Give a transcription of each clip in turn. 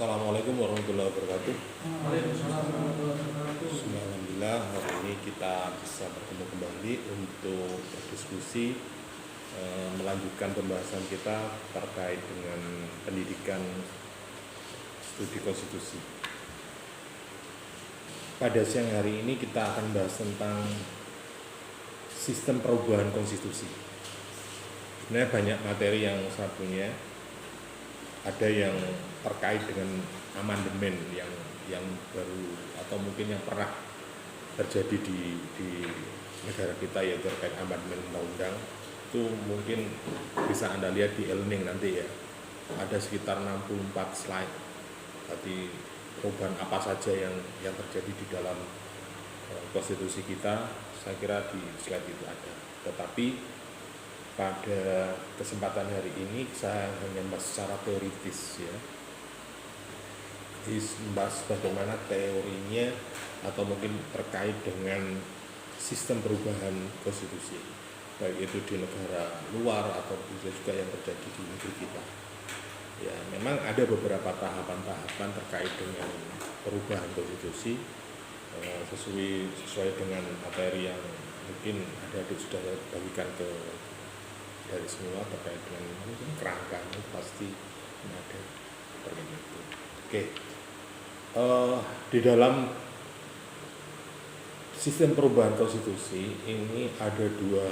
Assalamualaikum warahmatullahi wabarakatuh. Waalaikumsalam warahmatullahi wabarakatuh. Alhamdulillah hari ini kita bisa bertemu kembali untuk berdiskusi melanjutkan pembahasan kita terkait dengan pendidikan studi konstitusi. Pada siang hari ini kita akan bahas tentang sistem perubahan konstitusi. Sebenarnya banyak materi yang saya punya. Ada yang terkait dengan amandemen yang baru atau mungkin yang pernah terjadi di negara kita, yaitu terkait amandemen undang-undang. Itu mungkin bisa Anda lihat di e-learning nanti ya. Ada sekitar 64 slide. Tadi perubahan apa saja yang terjadi di dalam konstitusi kita, saya kira di slide itu ada. Tetapi pada kesempatan hari ini saya hanya membahas secara teoritis ya. Membahas bagaimana teorinya atau mungkin terkait dengan sistem perubahan konstitusi, baik itu di negara luar atau bisa juga yang terjadi di negeri kita. Ya, memang ada beberapa tahapan-tahapan terkait dengan perubahan konstitusi sesuai dengan materi yang mungkin adik-adik sudah bagikan dari semua terkait dengan kerangkanya pasti ada seperti itu. Oke, di dalam sistem perubahan konstitusi ini ada dua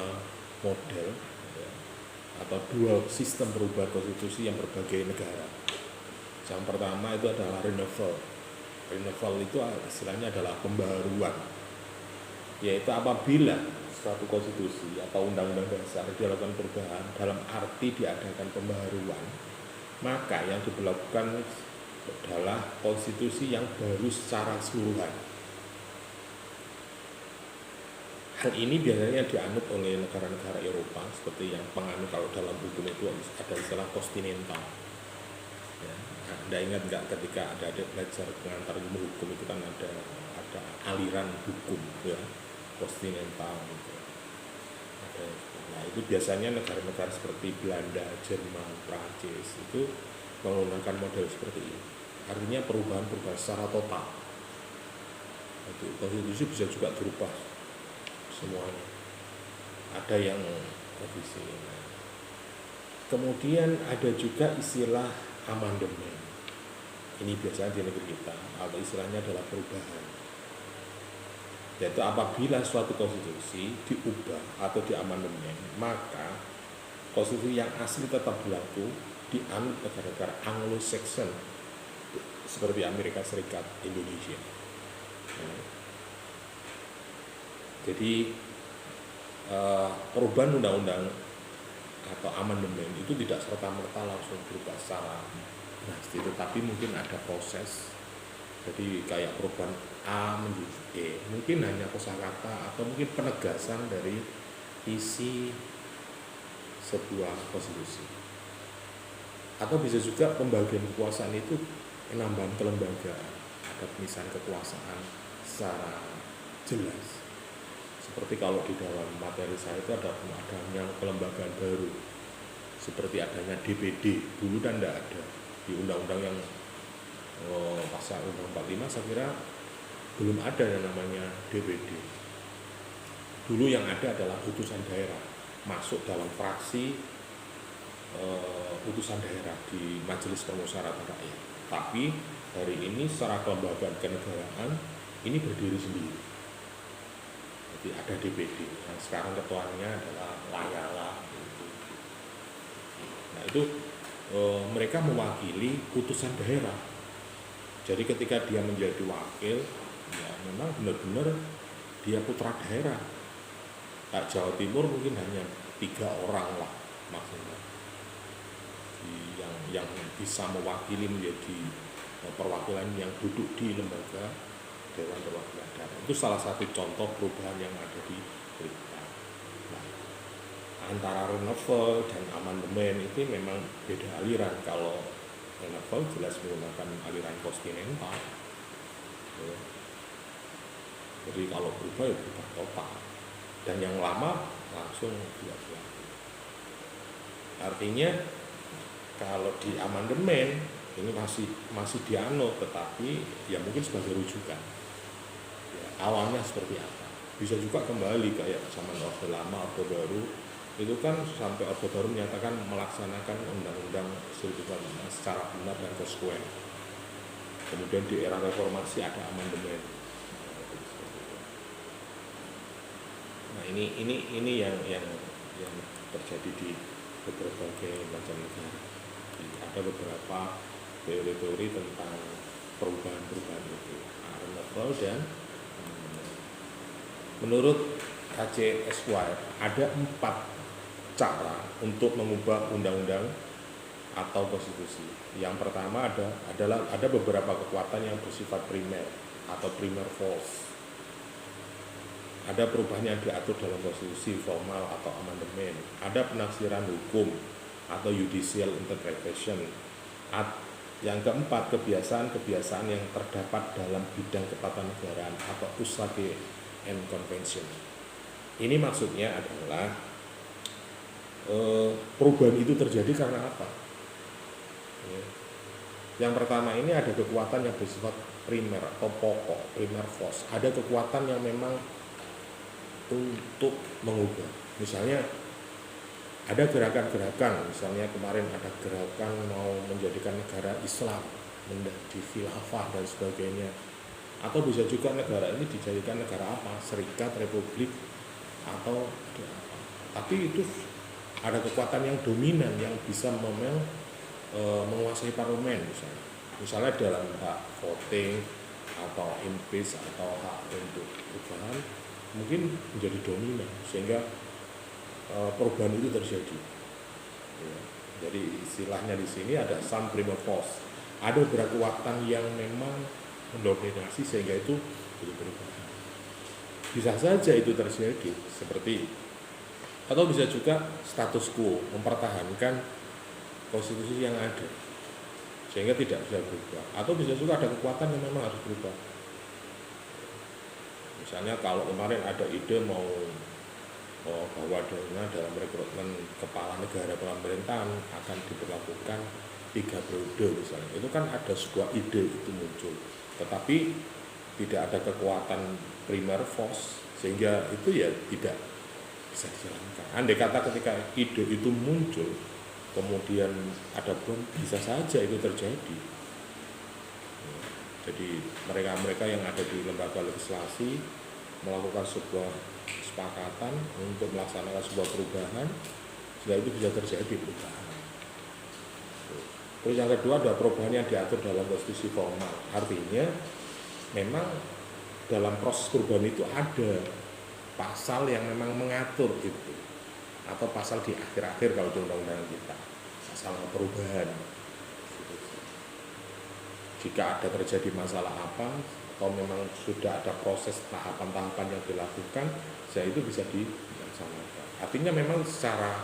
model ya, atau dua sistem perubahan konstitusi yang berbagai negara. Yang pertama itu adalah renewal. Renewal itu istilahnya adalah pembaruan, yaitu apabila suatu konstitusi atau undang-undang dasar dilakukan perubahan dalam arti diadakan pembaharuan, maka yang diberlakukan adalah konstitusi yang baru secara keseluruhan. Hal ini biasanya dianut oleh negara-negara Eropa seperti yang penganut, kalau dalam hukum itu ada istilah kontinental. Ya, Anda ingat nggak ketika ada belajar pengantar ilmu hukum itu kan ada aliran hukum ya, kontinental gitu. Nah itu biasanya negara-negara seperti Belanda, Jerman, Prancis itu menggunakan model seperti ini. Artinya perubahan secara total. Itu konstitusi bisa juga berubah semuanya. Ada yang revisi. Kemudian ada juga istilah amandemen. Ini biasanya di negeri kita atau istilahnya adalah perubahan. Yaitu apabila suatu konstitusi diubah atau diamandemen, maka konstitusi yang asli tetap berlaku dianut negara-negara Anglo-Saxon seperti Amerika Serikat, Indonesia. Jadi perubahan undang-undang atau amandemen itu tidak serta-merta langsung berubah secara drastis, tetapi mungkin ada proses. Jadi kayak perubahan A menjadi E, mungkin hanya kosakata atau mungkin penegasan dari isi sebuah konstitusi. Atau bisa juga pembagian kekuasaan itu penambahan kelembagaan, ada pemisahan kekuasaan secara jelas. Seperti kalau di dalam materi saya itu ada kelembagaan baru, seperti adanya DPD, dulu kan tidak ada di undang-undang yang pasal undang 45 saya kira belum ada yang namanya DPD. Dulu yang ada adalah utusan daerah masuk dalam fraksi utusan daerah di Majelis Permusyawaratan Rakyat. Tapi hari ini secara kelembagaan kenegaraan ini berdiri sendiri. Jadi ada DPD yang sekarang ketuanya adalah Lanyala. Nah itu mereka mewakili utusan daerah. Jadi ketika dia menjadi wakil, ya memang benar-benar dia putra daerah. Kayak Jawa Timur mungkin hanya 3 orang lah maksudnya yang bisa mewakili menjadi perwakilan yang duduk di lembaga Dewan Perwakilan Daerah. Itu salah satu contoh perubahan yang ada di kita. Nah, antara renewal dan amandemen itu memang beda aliran. Kalau renewal jelas menggunakan aliran kontinental. Jadi kalau berubah ya berubah total. Dan yang lama langsung tidak berlaku. Artinya Kalau di amandemen ini masih dianut, tetapi ya mungkin sebagai rujukan. Ya, awalnya seperti apa? Bisa juga kembali kayak zaman Orde Lama, Orde Baru, itu kan sampai Orde Baru menyatakan melaksanakan undang-undang keseluruhan secara benar dan konsekuen. Kemudian di era reformasi ada amandemen. Nah ini yang terjadi di berbagai macam negara. Ada beberapa teori-teori tentang perubahan-perubahan itu. Arnold dan menurut KCSY ada 4 cara untuk mengubah undang-undang atau konstitusi. Yang pertama ada beberapa kekuatan yang bersifat primer atau primer force. Ada perubahan yang diatur dalam konstitusi formal atau amandemen. Ada penafsiran hukum atau judicial interpretation. Yang keempat, kebiasaan-kebiasaan yang terdapat dalam bidang ketatanegaraan atau usage and convention. Ini maksudnya adalah perubahan itu terjadi karena apa? Yang pertama ini ada kekuatan yang bersifat primer atau pokok, primer force. Ada kekuatan yang memang untuk mengubah. Misalnya ada gerakan-gerakan, misalnya kemarin ada gerakan mau menjadikan negara Islam menjadi khilafah dan sebagainya. Atau bisa juga negara ini dijadikan negara apa? Serikat, republik, atau apa. Tapi itu ada kekuatan yang dominan yang bisa menguasai parlemen misalnya. Misalnya dalam hak voting atau impeach atau hak untuk perubahan mungkin menjadi dominan sehingga perubahan itu terjadi. Ya, jadi istilahnya di sini ada some primer force. Ada beberapa kekuatan yang memang mendominasi sehingga itu jadi perubahan. Bisa saja itu terjadi seperti atau bisa juga status quo, mempertahankan konstitusi yang ada sehingga tidak bisa berubah. Atau bisa juga ada kekuatan yang memang harus berubah. Misalnya kalau kemarin ada ide mau bahwa dalam rekrutmen kepala negara pemerintahan akan diberlakukan 3 periode misalnya, itu kan ada sebuah ide itu muncul, tetapi tidak ada kekuatan primer force sehingga itu ya tidak bisa dijalankan. Andai kata ketika ide itu muncul kemudian ada bom, bisa saja itu terjadi. Jadi mereka yang ada di lembaga legislasi melakukan sebuah kesepakatan untuk melaksanakan sebuah perubahan sehingga itu bisa terjadi perubahan. Terus yang kedua ada perubahan yang diatur dalam konstitusi formal. Artinya memang dalam proses perubahan itu ada pasal yang memang mengatur itu, atau pasal di akhir-akhir kalau di undang-undang kita, pasal perubahan. Jika ada terjadi masalah apa atau memang sudah ada proses tahapan-tahapan yang dilakukan, ya itu bisa dilaksanakan. Artinya memang secara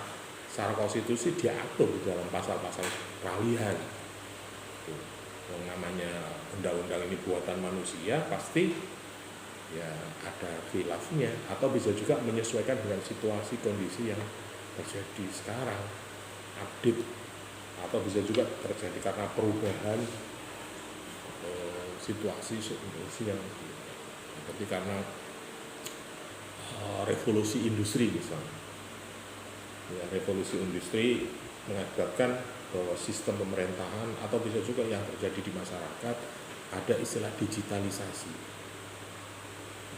konstitusi diatur di dalam pasal-pasal peralihan. Yang namanya undang-undang ini buatan manusia pasti ya ada khilafnya, atau bisa juga menyesuaikan dengan situasi kondisi yang terjadi sekarang, update, atau bisa juga terjadi karena perubahan situasi yang seperti karena revolusi industri misalnya. Ya, revolusi industri mengakibatkan bahwa sistem pemerintahan atau bisa juga yang terjadi di masyarakat ada istilah digitalisasi.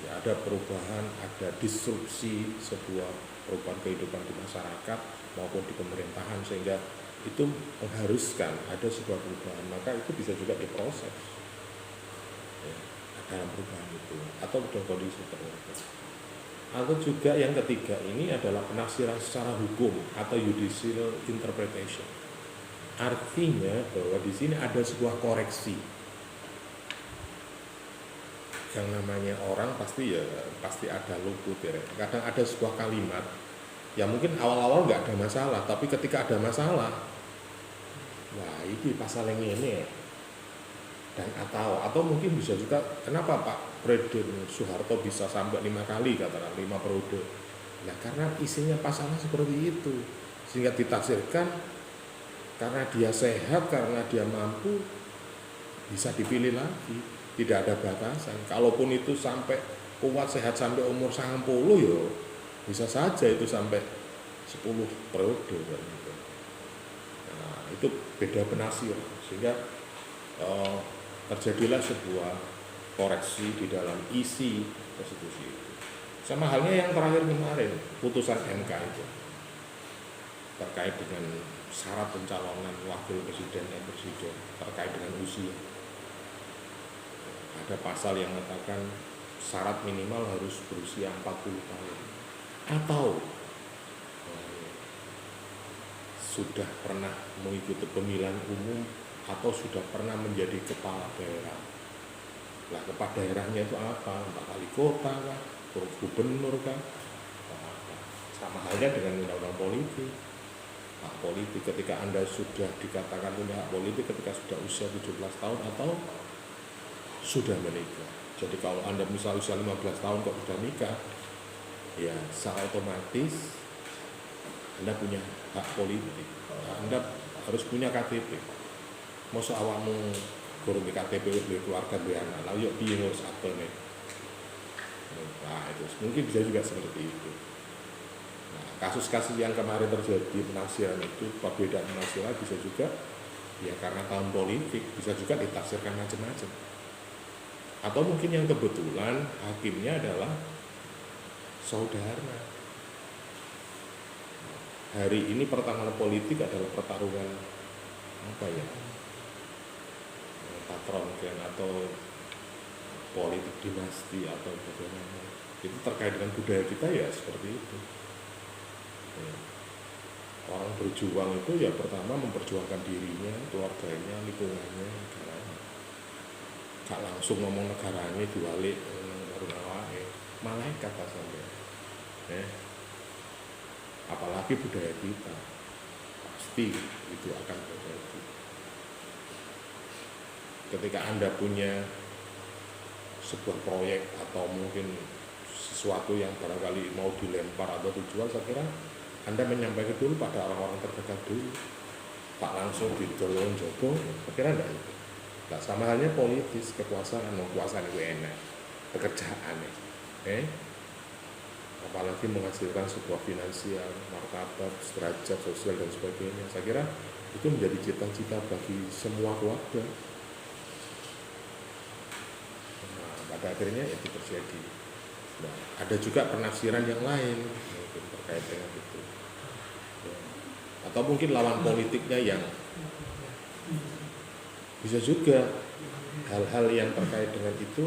Ya, ada perubahan, ada disrupsi sebuah perubahan kehidupan di masyarakat maupun di pemerintahan sehingga itu mengharuskan ada sebuah perubahan, maka itu bisa juga diproses ya, dalam perubahan itu atau dalam kondisi tertentu. Atau juga yang ketiga ini adalah penafsiran secara hukum atau judicial interpretation. Artinya bahwa di sini ada sebuah koreksi. Yang namanya orang pasti ada luput ya. Kadang ada sebuah kalimat yang mungkin awal-awal nggak ada masalah, tapi ketika ada masalah, wah ini pasal yang ini dan atau mungkin bisa juga kenapa Pak Presiden Soeharto bisa sampai 5 kali katakan 5 periode. Nah karena isinya pasalnya seperti itu sehingga ditafsirkan karena dia sehat, karena dia mampu, bisa dipilih lagi, tidak ada batasan. Kalaupun itu sampai kuat sehat sampai umur 90 ya bisa saja itu sampai 10 periode gitu. Nah, itu beda penafsiran sehingga terjadilah sebuah koreksi di dalam isi konstitusi itu. Sama halnya yang terakhir kemarin, putusan MK itu terkait dengan syarat pencalonan wakil presiden dan presiden terkait dengan usia. Ada pasal yang mengatakan syarat minimal harus berusia 40 tahun atau sudah pernah mengikuti pemilihan umum atau sudah pernah menjadi kepala daerah. Nah, kepala daerahnya itu apa? Entah wali kota kah, gubernur kah? Sama halnya dengan undang-undang politik. Hak politik ketika Anda sudah dikatakan punya hak politik ketika sudah usia 17 tahun atau sudah menikah. Jadi kalau Anda misalnya usia 15 tahun kok sudah nikah, ya secara otomatis Anda punya hak politik. Anda harus punya KTP. Masa awakmu gurung KTP duwe keluarga duwe anak, lalu yuk piye ngurus apelne. Nah, itu mungkin bisa juga seperti itu. Nah, kasus-kasus yang kemarin terjadi penafsiran itu, perbedaan penafsiran bisa juga ya karena tahun politik, bisa juga ditafsirkan macam-macam. Atau mungkin yang kebetulan hakimnya adalah saudara. Hari ini pertarungan politik adalah pertarungan apa ya? Patron kan atau politik dinasti atau bagaimana. Itu terkait dengan budaya kita ya seperti itu. Ya. Orang berjuang itu ya pertama memperjuangkan dirinya, keluarganya, lingkungannya, negaranya. Gak langsung ngomong negaranya diwalik baru awake. Malaikat sampai. Apalagi budaya kita. Pasti itu akan terjadi. Ketika Anda punya sebuah proyek atau mungkin sesuatu yang barangkali mau dilempar atau dijual, saya kira Anda menyampaikan dulu pada orang-orang terdekat dulu, tak langsung didolong jopo, saya kira enggak itu. Nah, sama halnya politis, kekuasaan itu enak, pekerjaan apalagi menghasilkan sebuah finansial, martabat, derajat sosial dan sebagainya. Saya kira itu menjadi cita-cita bagi semua keluarga. Pada akhirnya itu terjadi. Nah, ada juga penafsiran yang lain mungkin terkait dengan itu. Atau mungkin lawan politiknya yang bisa juga hal-hal yang terkait dengan itu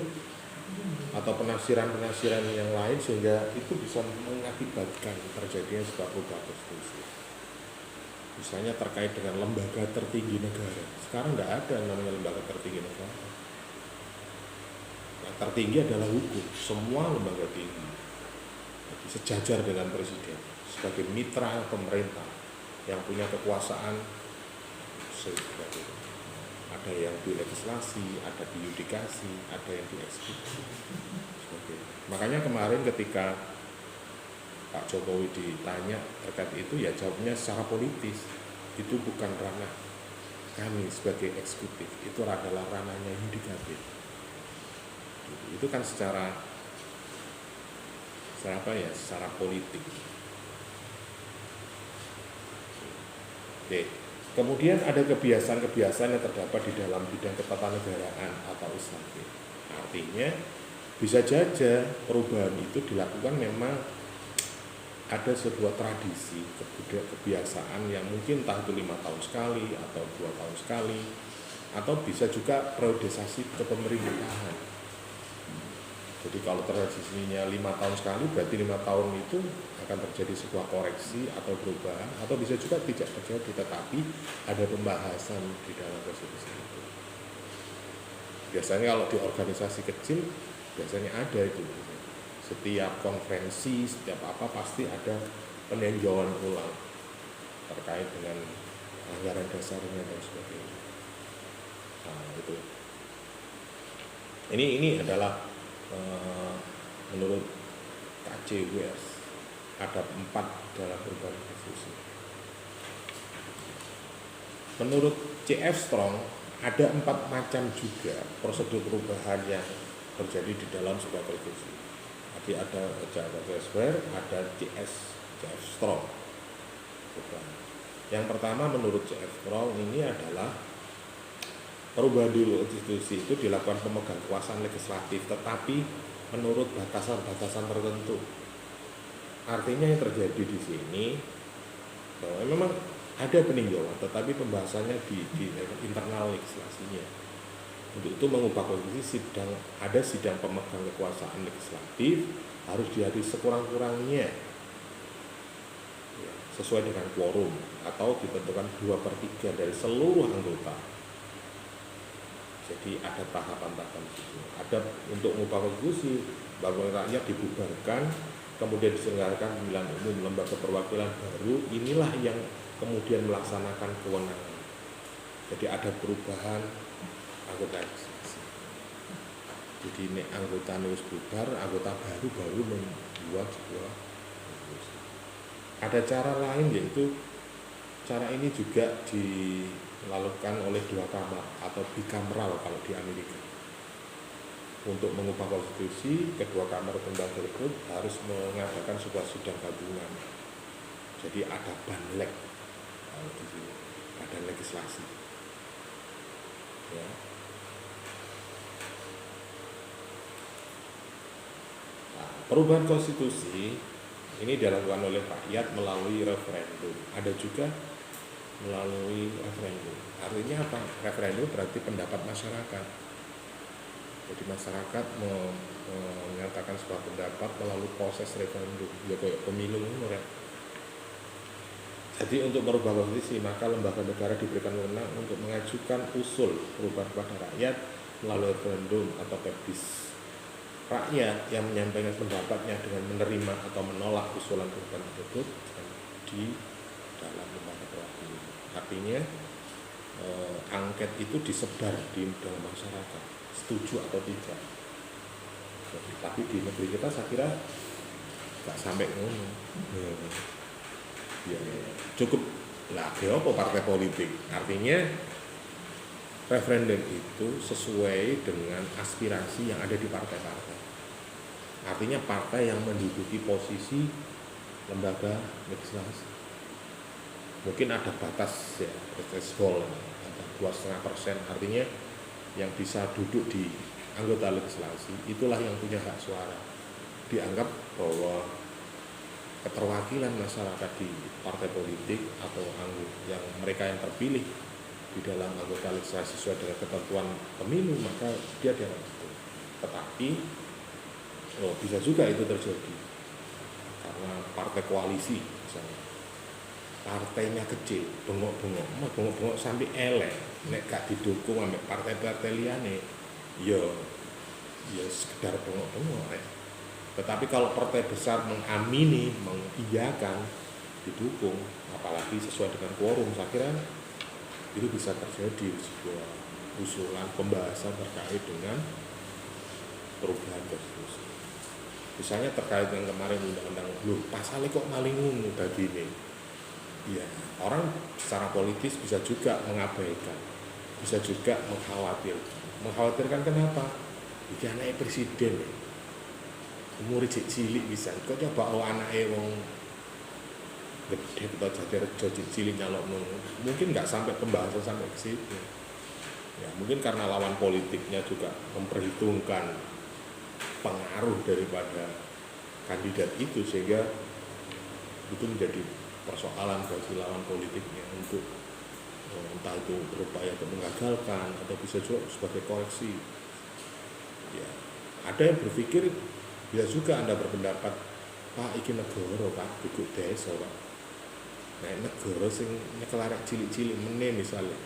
atau penafsiran-penafsiran yang lain sehingga itu bisa mengakibatkan terjadinya sebuah perubahan konstitusi. Misalnya terkait dengan lembaga tertinggi negara. Sekarang tidak ada namanya lembaga tertinggi negara. Tertinggi adalah hukum, semua lembaga tinggi jadi sejajar dengan presiden sebagai mitra pemerintah yang punya kekuasaan. Ada yang di legislasi, ada di yudikasi, ada yang di eksekusi. Makanya kemarin ketika Pak Jokowi ditanya terkait itu, ya jawabnya secara politis. Itu bukan ranah kami sebagai eksekutif, itu adalah ranahnya yudikatif. Itu kan secara apa ya, secara politik. Oke. Kemudian ada kebiasaan-kebiasaan yang terdapat di dalam bidang ketatanegaraan atau Islam. Artinya bisa saja perubahan itu dilakukan memang ada sebuah tradisi, kebiasaan yang mungkin entah itu 5 tahun sekali atau 2 tahun sekali, atau bisa juga periodisasi kepemerintahan. Jadi kalau tradisinya 5 tahun sekali, berarti 5 tahun itu akan terjadi sebuah koreksi atau perubahan, atau bisa juga tidak terjadi, tetapi ada pembahasan di dalam konstitusi itu. Biasanya kalau di organisasi kecil, biasanya ada itu. Setiap konferensi, setiap apa pasti ada peninjauan ulang terkait dengan anggaran dasarnya dan sebagainya. Nah, itu. Ini adalah menurut KCWS ada 4 dalam perubahan konstitusi. menurut CF Strong ada 4 macam juga prosedur perubahan yang terjadi di dalam sebuah konstitusi. Jadi ada CSR, ada CF Strong. Yang pertama menurut CF Strong ini adalah perubahan dulu konstitusi itu dilakukan pemegang kekuasaan legislatif, tetapi menurut batasan-batasan tertentu. Artinya yang terjadi di sini bahwa memang ada peninjauan, tetapi pembahasannya di internal legislasinya. Untuk itu mengubah konstitusi ada sidang pemegang kekuasaan legislatif harus dihadiri sekurang-kurangnya ya, sesuai dengan quorum atau ditentukan 2/3 dari seluruh anggota. Jadi ada tahapan-tahapan di situ. Ada untuk mengubah konstitusi, bangun rakyat dibubarkan, kemudian diselenggarakan pemilihan umum lembaga perwakilan baru. Inilah yang kemudian melaksanakan kewenangan. Jadi ada perubahan anggota legislasi. Jadi ini anggota nulis bubar, anggota baru membuat sebuah konstitusi. Ada cara lain, yaitu cara ini juga dilakukan oleh 2 kamar atau bicameral kalau di Amerika. Untuk mengubah konstitusi, kedua kamar tentang tersebut harus mengadakan sebuah sidang gabungan. Jadi ada banlek di sini, badan legislasi. Ya. Nah, perubahan konstitusi ini dilakukan oleh rakyat melalui referendum. Ada juga melalui referendum. Artinya apa? Referendum berarti pendapat masyarakat. Jadi masyarakat menyatakan sebuah pendapat melalui proses referendum, ya kayak pemilu ya. Jadi untuk merubah konstitusi, maka lembaga negara diberikan wewenang untuk mengajukan usul perubahan kepada rakyat melalui referendum atau pebis. Rakyat yang menyampaikan pendapatnya dengan menerima atau menolak usulan perubahan tersebut di dalam lembaga perwakilan. Artinya angket itu disebar di dalam masyarakat, setuju atau tidak. Jadi, tapi di negeri kita saya kira nggak sampai ngono. Ya, cukup lah, apa partai politik. Artinya referendum itu sesuai dengan aspirasi yang ada di partai-partai. Artinya partai yang menduduki posisi lembaga legislasi. Mungkin ada batas ya, threshold ada 2,5%. Artinya yang bisa duduk di anggota legislasi itulah yang punya hak suara. Dianggap bahwa keterwakilan masyarakat di partai politik atau yang mereka yang terpilih di dalam anggota legislasi sesuai dengan ketentuan pemilu, maka dia dianggap itu. Tetapi bisa juga itu terjadi karena partai koalisi misalnya, partainya kecil, bengok-bengok sampai elek, nek gak didukung sampai partai-partai liane, ya sekedar bengok-bengok. Tetapi kalau partai besar mengamini, mengiyakan, didukung, apalagi sesuai dengan quorum, saya kira itu bisa terjadi sebuah usulan pembahasan terkait dengan perubahan konstitusi. Misalnya terkait dengan kemarin undang-undang, pasalnya kok maling ngono tadi ini. Ya, orang secara politis bisa juga mengabaikan, bisa juga mengkhawatirkan kenapa? Iki anaknya presiden, umur cilik bisa. Kok coba anaknya wong gede atau jadi rejo cilik nyalok mungkin nggak sampai pembahasan sampai ke situ. Ya, mungkin karena lawan politiknya juga memperhitungkan pengaruh daripada kandidat itu, sehingga itu menjadi persoalan bagi lawan politiknya untuk entah itu berupaya untuk mengagalkan atau bisa juga sebagai koreksi. Ya, ada yang berpikir bisa juga Anda berpendapat, Pak iki negara Pak, duduk desa Pak. Nah, negara sing nyekel arek cilik-cilik meneh misalnya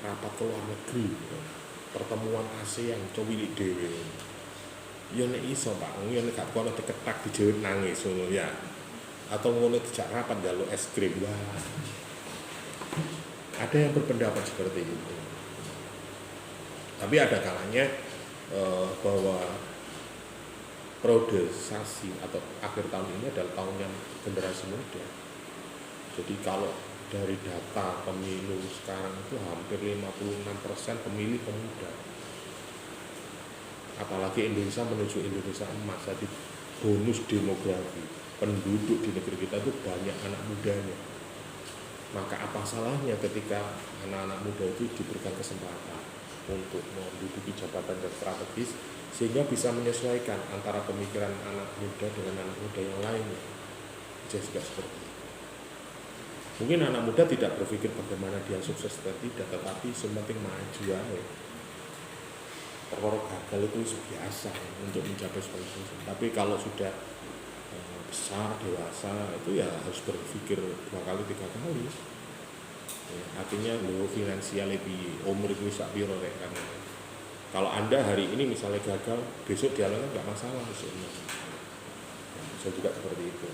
rapat ke luar negeri, pertemuan ASEAN cowilik dhewe. Ya nek iso Pak, ya nek gak kono diketak dijewet nangis ngono ya. Atau ngono dijak rapat njaluk es krim. Wah. Ada yang berpendapat seperti itu. Tapi ada kalanya bahwa periodisasi atau akhir tahun ini adalah tahun yang generasi muda. Jadi kalau dari data pemilu sekarang itu hampir 56% pemilih pemuda. Apalagi Indonesia menuju Indonesia emas, jadi bonus demografi penduduk di negeri kita itu banyak anak mudanya. Maka apa salahnya ketika anak-anak muda itu diberikan kesempatan untuk menduduki jabatan yang strategis, sehingga bisa menyesuaikan antara pemikiran anak muda dengan anak muda yang lainnya. Bisa juga seperti itu. Mungkin anak muda tidak berpikir bagaimana dia sukses dan tidak, tetapi sementing maju aja. Perkara gagal itu biasa untuk mencapai sebuah sukses. Tapi kalau sudah besar, dewasa, itu ya harus berpikir 2 kali 3 kali. Ya, artinya lo finansial lebih umur itu sakpiro kan. Kalau Anda hari ini misalnya gagal, besok jalannya nggak masalah misalnya. Nah, bisa juga seperti itu.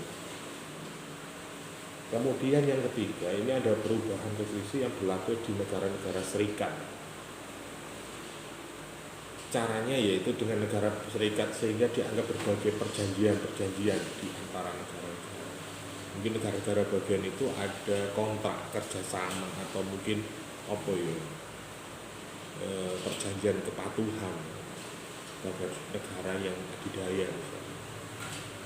Kemudian yang ketiga, ini ada perubahan posisi yang berlaku di negara-negara serikat. Caranya yaitu dengan negara serikat sehingga dianggap berbagai perjanjian di antara negara-negara. Mungkin negara-negara bagian itu ada kontrak kerjasama atau mungkin perjanjian kepatuhan terhadap negara yang adidaya misalnya.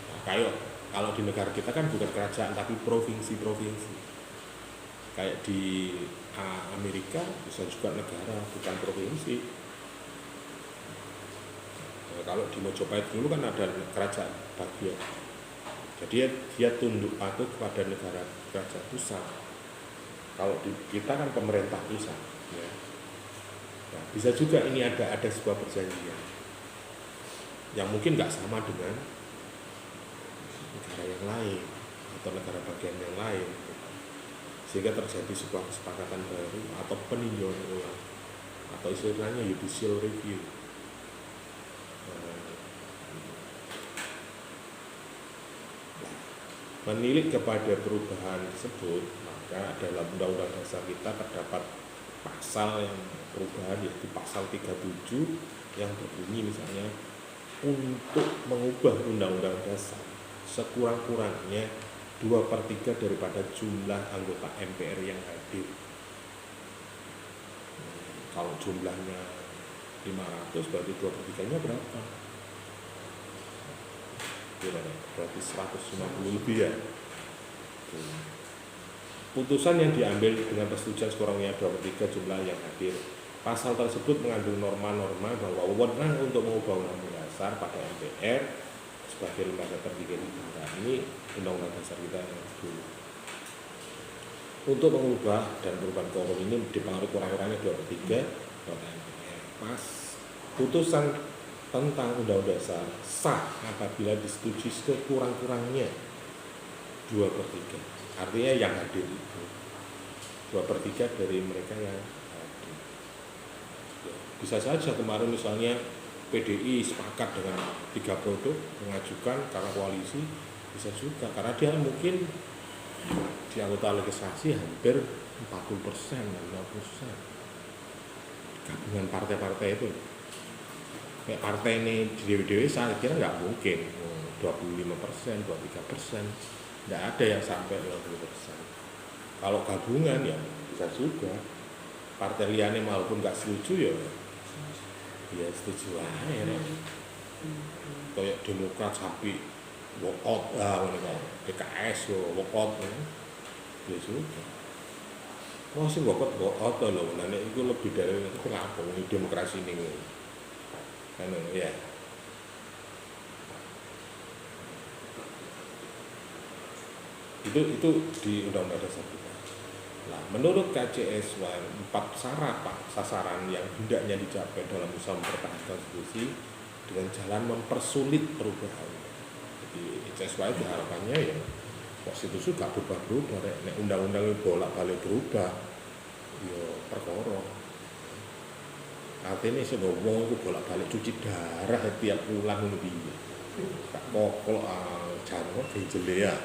Nah, kayak kalau di negara kita kan bukan kerajaan tapi provinsi-provinsi. Kayak di Amerika bisa juga negara bukan provinsi. Nah, kalau di Mojopahit dulu kan ada kerajaan bagian. Jadi dia tunduk patuh kepada negara kerajaan pusat. Kalau di kita kan pemerintah pusat. Ya. Nah, bisa juga ini ada sebuah perjanjian yang mungkin nggak sama dengan negara yang lain atau negara bagian yang lain, sehingga terjadi sebuah kesepakatan baru atau peninjauan ulang atau istilahnya judicial review. Menilik kepada perubahan tersebut, maka dalam Undang-Undang Dasar kita terdapat pasal yang perubahan, yaitu pasal 37 yang berbunyi misalnya, untuk mengubah Undang-Undang Dasar sekurang-kurangnya 2/3 daripada jumlah anggota MPR yang hadir. Kalau jumlahnya 500 berarti 2/3-nya berapa? Berarti 150 lebih ya. Putusan yang diambil dengan persetujuan sekurangnya 2/3 jumlah yang hadir. Pasal tersebut mengandung norma-norma bahwa wewenang untuk mengubah Undang-Undang Dasar pada MPR sebagai lembaga tertinggi negara. Ini Undang-Undang Dasar kita yang dulu. Untuk mengubah dan perubahan quorum ini dipengaruhi kurang-kurangnya 2/3 anggota MPR. Pas putusan tentang Undang-Undang Dasar sah apabila disetujui sekurang-kurangnya 2/3. Artinya yang hadir itu 2/3 dari mereka yang hadir. Ya, bisa saja kemarin misalnya PDI sepakat dengan 3 produk mengajukan karena koalisi, bisa juga karena dia mungkin di anggota legislasi hampir 40%, 50%. Gabungan partai-partai itu. Kayak partai ini di dewi-dewi saya kira nggak mungkin 25%, 23%, nggak ada yang sampai 50%. Kalau gabungan ya bisa juga. Partai liane walaupun nggak setuju ya setuju aja ya. Kayak Demokrat sampai walkout PKS walkout ya juga. Wah sih walkout loh, nanti itu lebih dari itu apa? Demokrasi ini, kan ya. Itu di Undang-Undang Dasar kita. Nah, menurut KCSW 4 sasaran yang hendaknya dicapai dalam usaha mempertahankan konstitusi dengan jalan mempersulit perubahan. Jadi KCSW itu harapannya ya konstitusi gak berubah-berubah, nek undang-undang bolak-balik berubah, ya perkara. Artinya sih ngomong itu bolak-balik cuci darah tiap bulan lebih. Tak kokok jangan dijele ya.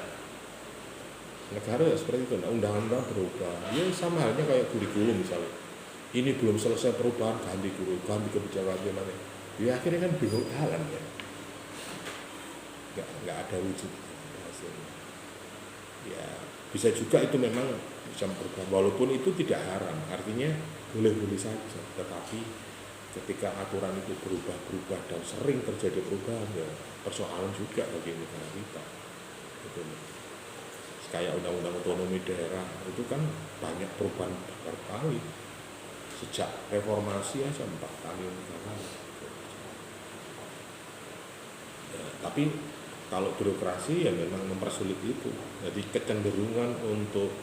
Negara ya seperti itu, undang-undang berubah. Ya sama halnya kayak kurikulum misalnya. Ini belum selesai perubahan, ganti kurikulum, ganti kebijakan gimana. Ya akhirnya kan bingung jalan ya. Nggak ada wujud hasilnya. Ya Bisa juga itu memang bisa berubah, walaupun itu tidak haram, artinya boleh-boleh saja. Tetapi ketika aturan itu berubah-berubah dan sering terjadi perubahan, ya persoalan juga bagi negara kita. Gitu. Kayak undang-undang otonomi daerah itu kan banyak perubahan berkali, sejak reformasi aja 4 kali 3 kali. Ya, tapi kalau birokrasi ya memang mempersulit itu. Jadi kecenderungan untuk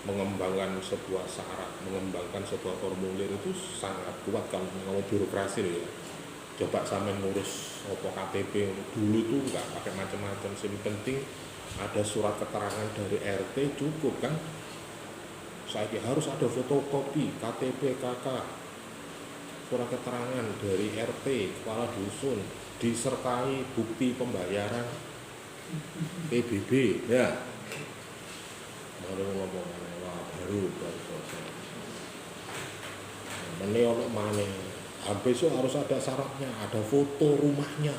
mengembangkan sebuah syarat, mengembangkan sebuah formulir itu sangat kuat kalau mau birokrasi loh ya. Coba sampai ngurus KTP dulu tuh nggak pakai macam-macam, yang penting ada surat keterangan dari RT cukup kan. Saya harus ada fotokopi KTP KK, surat keterangan dari RT kepala dusun, disertai bukti pembayaran PBB ya. Baru ngomong baru selesai. Ini ono mana? Besok harus ada syaratnya, ada foto rumahnya.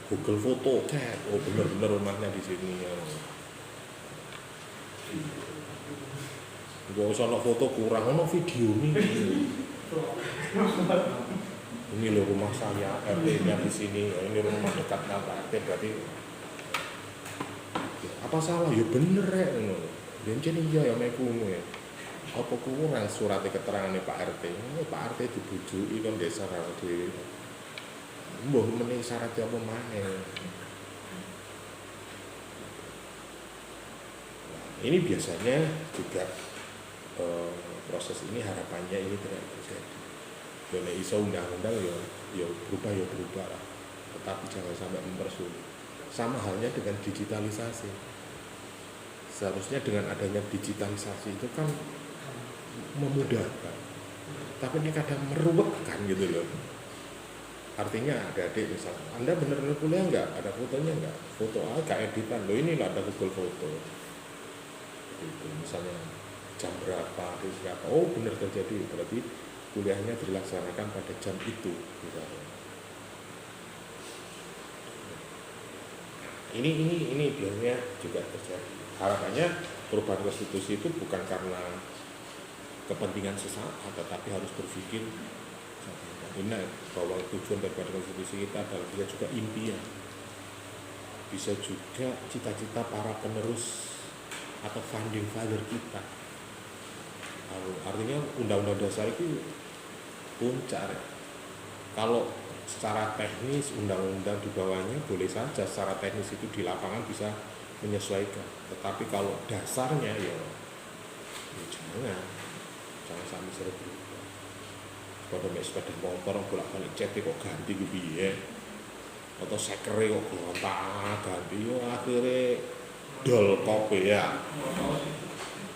Google foto, oh bener-bener rumahnya di sini ya. Gak usah foto kurang, ono video nih. Ini loh rumah saya, RT-nya di sini. Ini rumah dekat Pak RT, berarti apa salah? Ya bener ya. Jadi iya ya mekumu ya. Apa kurang surat keterangan Pak RT? Pak RT dibujui kan desa di mbah meneh syarat apa maneh. Ini biasanya juga proses ini harapannya ini tidak terjadi. Kalau iso undang-undang ya berubah lah. Tetapi jangan sampai mempersulit. Sama halnya dengan digitalisasi. Seharusnya dengan adanya digitalisasi itu kan memudahkan. Tapi ini kadang meruwetkan gitu loh. Artinya adik-adik misalnya, Anda benar-benar kuliah enggak? Ada fotonya enggak? Foto agak editan, loh ini lah ada Google Foto. Gitu, misalnya jam berapa, oh benar terjadi, berarti kuliahnya dilaksanakan pada jam itu misalnya. Ini biasanya juga terjadi. Harapannya perubahan konstitusi itu bukan karena kepentingan sesaat, tetapi harus berpikir benar bahwa tujuan daripada konstitusi kita adalah bisa juga impian, bisa juga cita-cita para penerus atau founding father kita. Artinya undang-undang dasar itu puncak. Kalau secara teknis undang-undang di bawahnya boleh saja secara teknis itu di lapangan bisa menyesuaikan, tetapi kalau dasarnya ya jangan sampai serba. Pada sepeda motor bolak-balik cat kok ganti ku piye, atau sekere kok gontak ganti yo akhirnya dol kopi ya.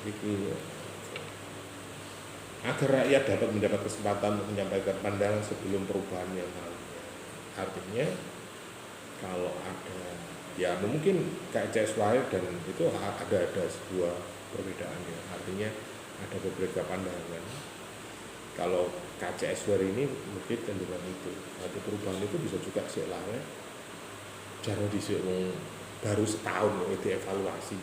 Itu agar rakyat dapat mendapat kesempatan untuk menyampaikan pandangan sebelum perubahan yang lalu. Artinya kalau ada ya mungkin kayak CSY dan itu ada sebuah perbedaan ya. Artinya ada beberapa pandangan. Kalau KCSW ini mungkin cenderung itu. Nanti perubahan itu bisa juga silahnya. Jangan disuruh baru setahun itu evaluasi.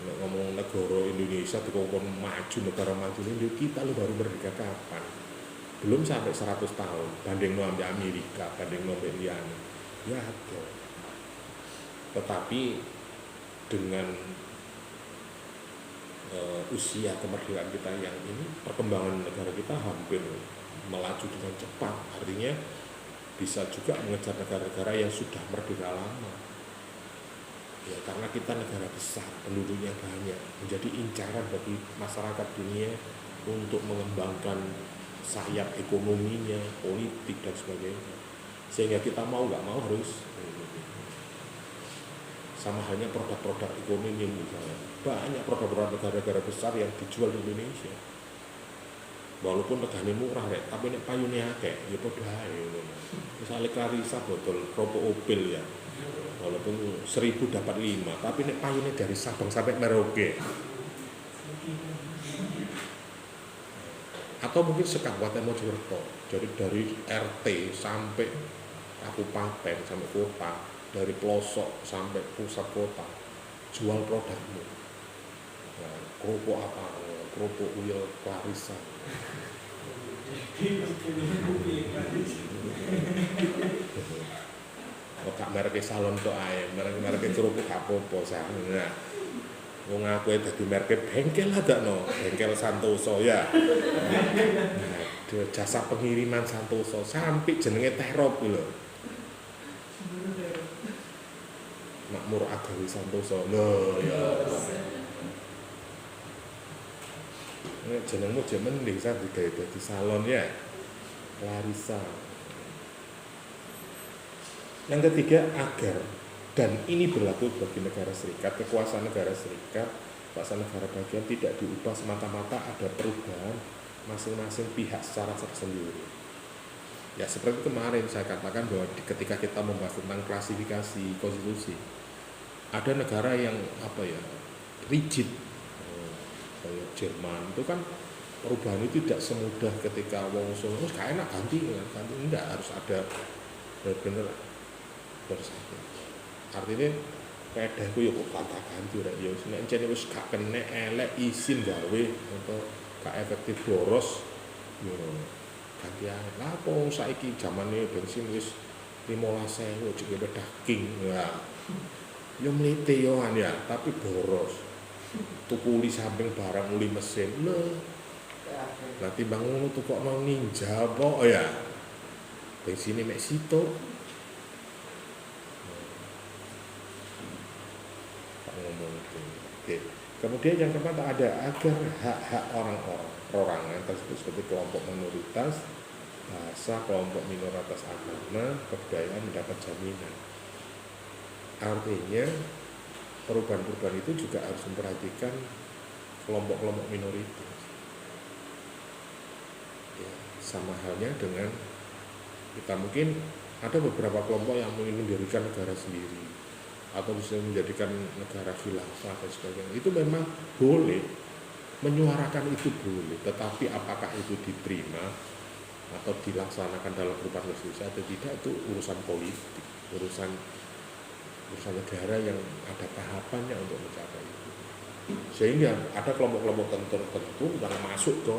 Ngomong negara Indonesia dikongkon maju, negara maju ini kita lu baru merdeka kapan? Belum sampai 100 tahun. Banding sama Amerika, banding sama Liane. Ya ada. Tetapi dengan usia kemerdekaan kita yang ini, perkembangan negara kita hampir melaju dengan cepat. Artinya bisa juga mengejar negara-negara yang sudah merdeka lama. Ya, karena kita negara besar, penduduknya banyak, menjadi incaran bagi masyarakat dunia untuk mengembangkan sayap ekonominya, politik dan sebagainya. Sehingga kita mau nggak mau harus sama halnya produk-produk ekonomi misalnya. Banyak produk-produk negara-negara besar yang dijual di Indonesia. Walaupun regane murah rek, tapi nek payune akeh ya padha ae ngono. Misale Clarissa botol Kropo Opel ya. Walaupun 1000 dapat 5, tapi nek payune dari Sabang sampai Merauke. Atau mungkin sekabupaten Mojokerto. Jadi dari RT sampai kabupaten sampai kota, dari pelosok sampai pusat kota jual produkmu. Nah, kerupuk apa? Kerupuk Uyel Clarissa. Kok gak merek salon tok ae, merek kerupuk gak apa-apa sak. Nah, wong aku dadi merek bengkel adakno, bengkel Santoso ya. Nah, jasa pengiriman Santoso sampai jenenge Terop lho. Makmur Agawi Santoso. Lho ya. Nek jenengmu jemen bisa digawe dadi salon ya. Clarissa. Yang ketiga, agar, dan ini berlaku bagi negara serikat, kekuasaan negara serikat, kekuasaan negara bagian tidak diubah semata-mata ada perubahan masing-masing pihak secara tersendiri. Ya seperti kemarin saya katakan bahwa ketika kita membahas tentang klasifikasi konstitusi, ada negara yang rigid, kayak Jerman itu kan perubahan itu tidak semudah ketika wong solo gak enak ganti enggak, harus ada benar-benar bersatu. Artinya kaedah ku ya kok kata ganti ora ya nek encene wis gak kena elek izin gawe atau gak efektif boros yo ganti ae. Lah apa saiki zamane bensin wis 15.000 jek bedah king. Lah yo mlete yo kan ya, tapi boros. Tukuli samping barang uli mesin lho. Lah timbang ngono tukokno Ninja apa ya. Bensine mek sitok. Ngomong itu. Oke. Kemudian yang keempat ada agar hak-hak orang-orang perorangan tersebut seperti kelompok minoritas, bahasa, kelompok minoritas agama, kebudayaan mendapat jaminan. Artinya perubahan-perubahan itu juga harus memperhatikan kelompok-kelompok minoritas. Ya, sama halnya dengan kita mungkin ada beberapa kelompok yang ingin mendirikan negara sendiri atau bisa menjadikan negara khilafah dan sebagainya. Itu memang boleh, menyuarakan itu boleh, tetapi apakah itu diterima atau dilaksanakan dalam perubahan konstitusi atau tidak, itu urusan politik, urusan negara yang ada tahapannya untuk mencapai itu. Sehingga ada kelompok-kelompok tertentu yang masuk ke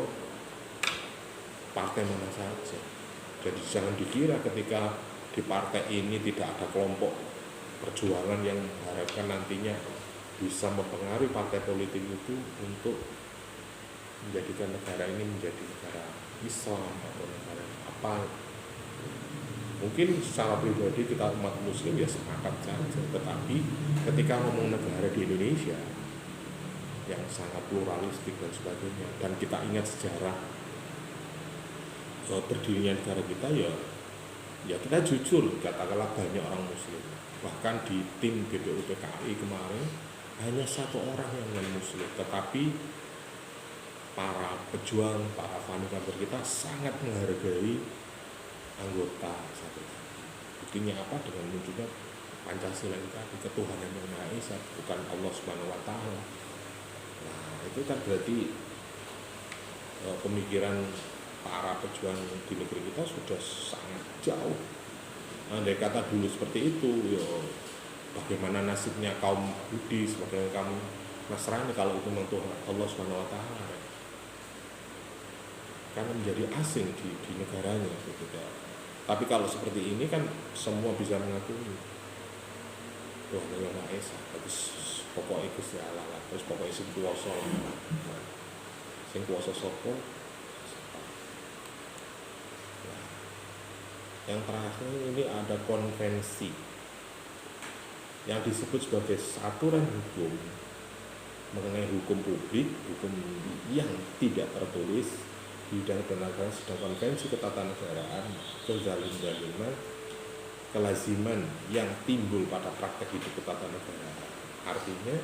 partai mana saja. Jadi jangan dikira ketika di partai ini tidak ada kelompok perjuangan yang mengharapkan nantinya bisa mempengaruhi partai politik itu untuk menjadikan negara ini menjadi negara Islam atau negara apa. Mungkin secara pribadi kita umat muslim ya sepakat saja, tetapi ketika ngomong negara di Indonesia yang sangat pluralistik dan sebagainya, dan kita ingat sejarah berdirinya negara kita, ya kita jujur, katakanlah banyak orang muslim. Bahkan di tim BPUPKI kemarin hanya satu orang yang non-muslim, tetapi para pejuang, para founder kita sangat menghargai anggota satu. Buktinya apa? Dengan munculnya Pancasila itu tadi, ketuhanan yang Maha Esa, bukan Allah Subhanahu wa taala. Nah, itu kan berarti pemikiran para pejuang di negeri kita sudah sangat jauh. Andai kata dulu seperti itu, bagaimana nasibnya kaum Buddhis, bagaimana kaum Nasrani kalau itu mentuhan Allah Subhanahu wa taala. Karena menjadi asing di negaranya gitu. Tapi kalau seperti ini kan semua bisa mengakui Tuhan yang Maha Esa. Terus pokoknya Gusti Allah, terus pokoknya sing kuwasa. Sing kuwasa sapa? Yang terakhir ini ada konvensi yang disebut sebagai aturan hukum mengenai hukum publik, hukum yang tidak tertulis di bidang tenaga, sedang konvensi ketatanegaraan, kezaliman, kelaziman yang timbul pada praktek hidup ketatanegaraan. Artinya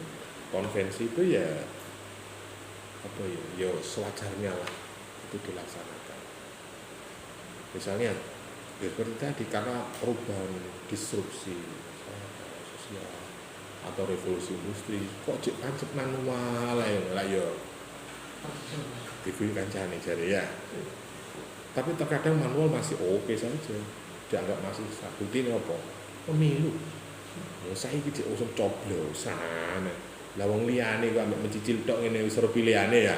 konvensi itu ya sewajarnya lah itu dilaksanakan. Misalnya seperti tadi, karena perubahan disrupsi sosial atau revolusi industri, kok cek pancep manual lah yo TV kancane jare ya. Tapi terkadang manual masih oke saja, dianggap masih sah. Bukti ini apa? Pemilu. Saiki cek usum coblosan. Lah wong liyane kok ambek mencicil tok ngene wis ora pilihane ya.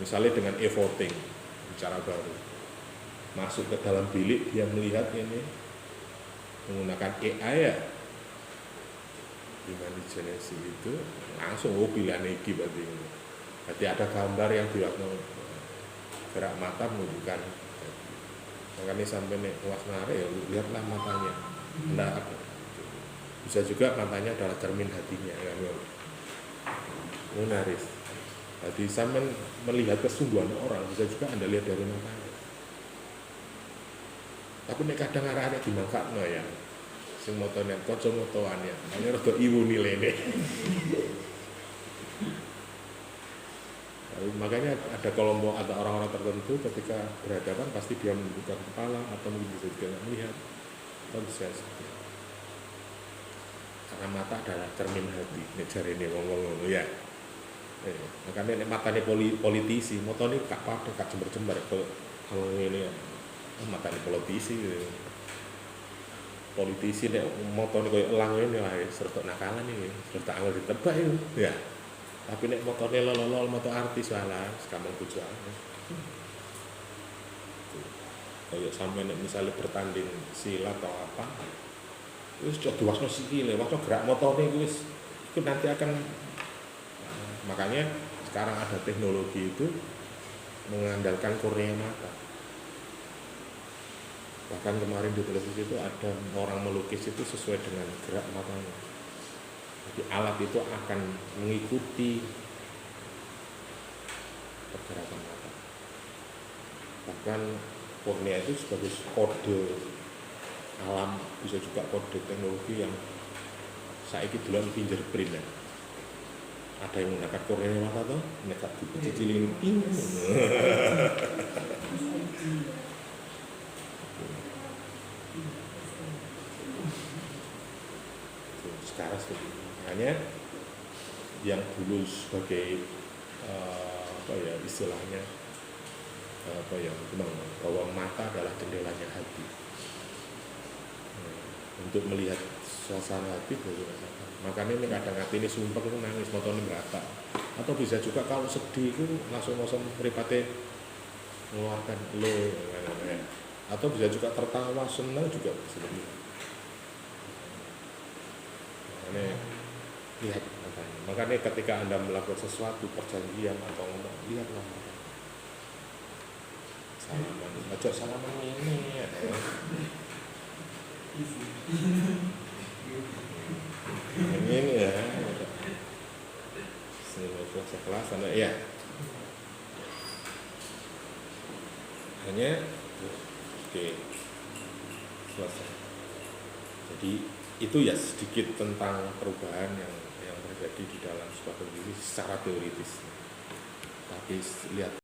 Misalnya dengan e-voting, cara baru. Masuk ke dalam bilik dia melihat ini menggunakan AI ya. Imaginacy itu langsung pilihan iki berarti. Berarti ada gambar yang dilakukan gerak mata menunjukkan. Makanya sampai nek wasnare ya lihatlah matanya. Nah, bisa juga matanya adalah cermin hatinya kan. Menarik. Jadi sampai melihat kesungguhan orang bisa juga Anda lihat dari matanya. Tapi nek kadang arah-arah dimanfaatno ya. Sing motone kanca motoane. Ane rada iwu nilene. Makanya ada kelompok atau orang-orang tertentu ketika berhadapan pasti dia menundukkan kepala atau mungkin bisa juga tidak melihat atau bisa karena mata adalah cermin hati. Nek jarene wong-wong ya. Makanya nek matane politisi, motone gak padha, gak jember-jember kalau ngene ya. Matane politisi. Politisi nek motone koyo elang ngene wae serta nakalan iki, serta angel ditebak itu. Ya. Tapi nek motone lolol moto artis walah, sekamang tujuan. Kayak sampe nek misalnya bertanding silat atau apa, wis cok diwasno sikile, waktu gerak motone wis itu nanti akan makanya sekarang ada teknologi itu mengandalkan kornea mata. Bahkan kemarin di televisi itu ada orang melukis itu sesuai dengan gerak matanya. Jadi alat itu akan mengikuti pergerakan mata. Bahkan kornea itu sebagai kode alam, bisa juga kode teknologi yang saiki delok fingerprint ya. Ada yang menggunakan kornea mata tuh, nekat dicicilin ping. Sekarang seperti itu. Makanya yang dulu sebagai istilahnya bahwa mata adalah jendelanya hati. Untuk melihat suasana hati makanya ini kadang hati ini sumpah itu nangis motornya merata. Atau bisa juga kalau sedih itu langsung meripate mengeluarkan lo. Atau bisa juga tertawa senang juga seperti itu. Lihat makanya ketika Anda melakukan sesuatu perjanjian atau ngomong lihatlah salaman ini ya. Ini ya sekelas Anda ya hanya oke selesai. Jadi itu ya sedikit tentang perubahan yang terjadi di dalam sebuah kondisi secara teoritis. Tapi lihat